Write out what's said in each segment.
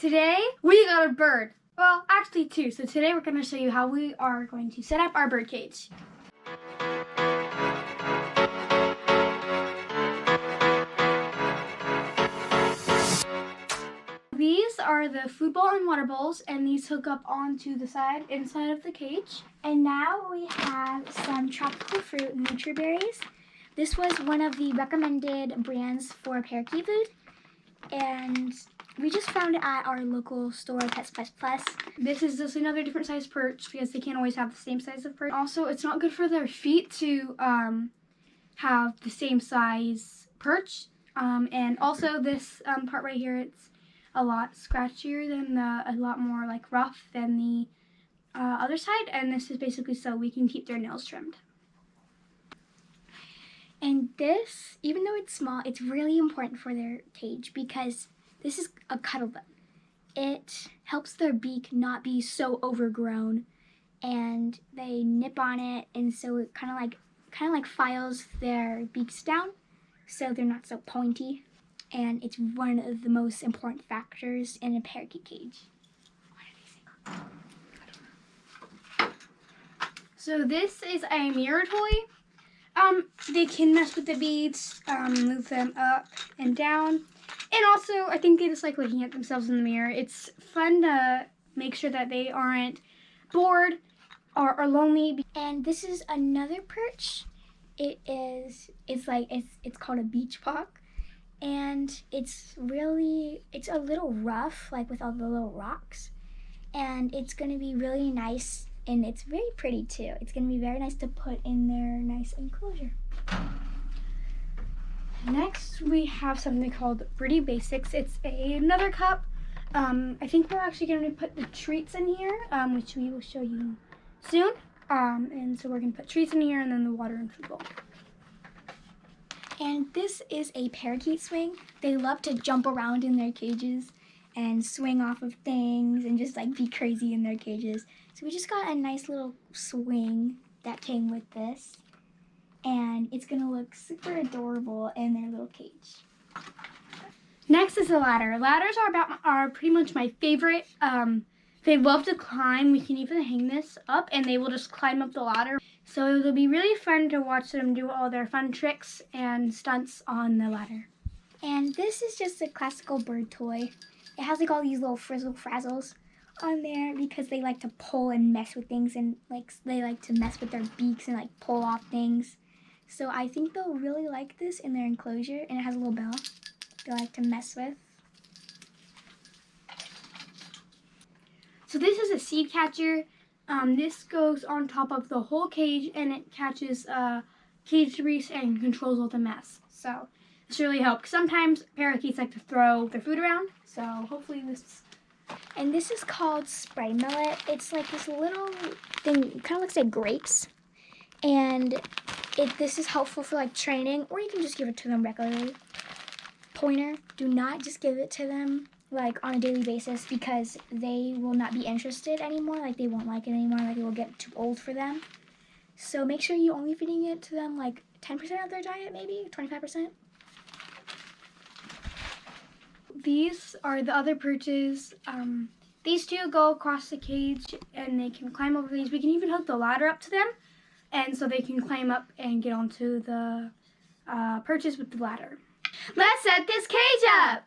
Today we got a bird. Well, actually two. So today we're going to show you how we are going to set up our bird cage. These are the food bowl and water bowls, and these hook up onto the inside of the cage. And now we have some tropical fruit, nature berries. This was one of the recommended brands for parakeet food, and we just found it at our local store, Pets Plus. This is just another different size perch because they can't always have the same size of perch. Also, it's not good for their feet to have the same size perch. And also this part right here, it's a lot scratchier than a lot more like rough than the other side. And this is basically so we can keep their nails trimmed. And this, even though it's small, it's really important for their cage because this is a cuddle bone. It helps their beak not be so overgrown, and they nip on it, and so it kind of like files their beaks down, so they're not so pointy. And it's one of the most important factors in a parakeet cage. So this is a mirror toy. They can mess with the beads, move them up and down. And also, I think they just like looking at themselves in the mirror. It's fun to make sure that they aren't bored or lonely. And this is another perch. It's called a beach hawk. And it's a little rough, like with all the little rocks. And it's gonna be really nice, and it's very pretty too. It's gonna be very nice to put in their nice enclosure. Next, we have something called Pretty Basics. It's another cup. I think we're actually going to put the treats in here, which we will show you soon. And so we're going to put treats in here and then the water and food bowl. And this is a parakeet swing. They love to jump around in their cages and swing off of things and just like be crazy in their cages. So we just got a nice little swing that came with this. And it's gonna look super adorable in their little cage. Next is a ladder. Ladders are pretty much my favorite. They love to climb. We can even hang this up and they will just climb up the ladder. So it'll be really fun to watch them do all their fun tricks and stunts on the ladder. And this is just a classical bird toy. It has like all these little frizzle frazzles on there because they like to pull and mess with things, and like they like to mess with their beaks and like pull off things. So I think they'll really like this in their enclosure, and it has a little bell they like to mess with. So this is a seed catcher. This goes on top of the whole cage, and it catches cage debris and controls all the mess. So this really helps. Sometimes parakeets like to throw their food around, so hopefully this. And this is called spray millet. It's like this little thing, it kind of looks like grapes. And this is helpful for like training, or you can just give it to them regularly. Pointer, do not just give it to them like on a daily basis because they will not be interested anymore. Like they won't like it anymore. Like it will get too old for them. So make sure you're only feeding it to them like 10% of their diet, maybe 25%. These are the other perches. These two go across the cage and they can climb over these. We can even hook the ladder up to them, and so they can climb up and get onto the perches with the ladder. Let's set this cage up!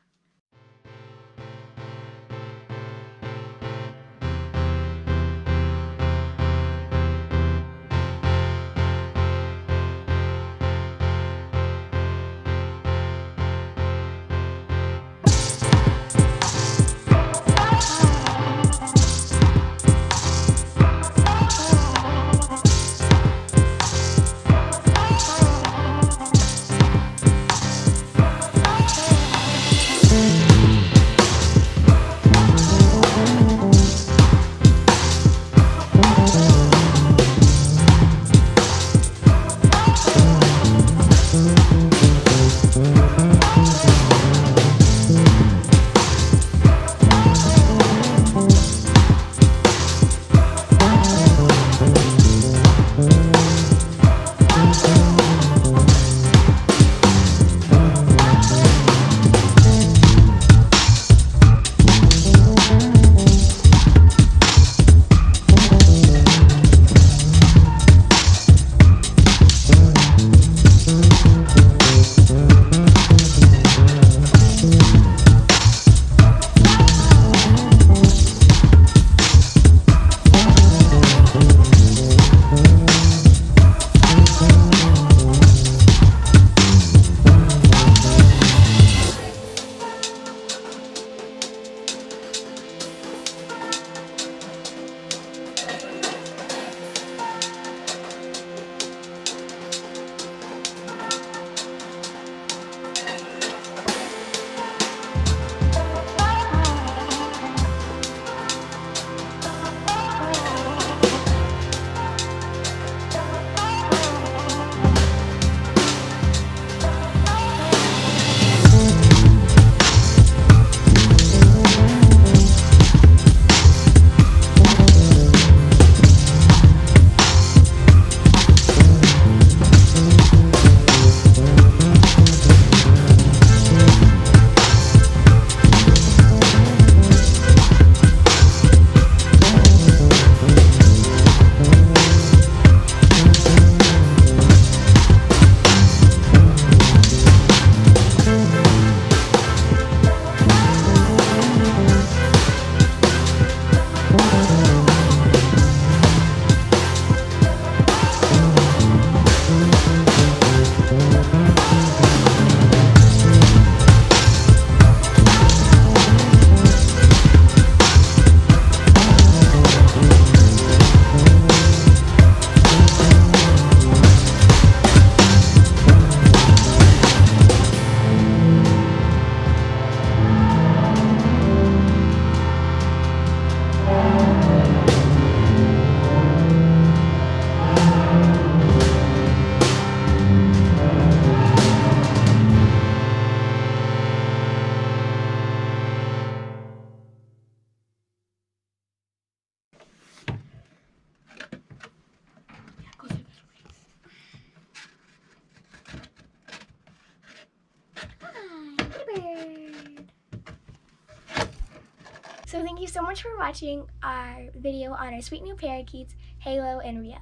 So thank you so much for watching our video on our sweet new parakeets, Halo and Rio.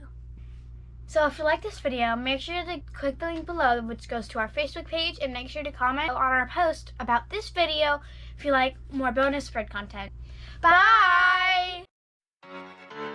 So if you like this video, make sure to click the link below, which goes to our Facebook page, and make sure to comment on our post about this video if you like more bonus bird content. Bye! Bye.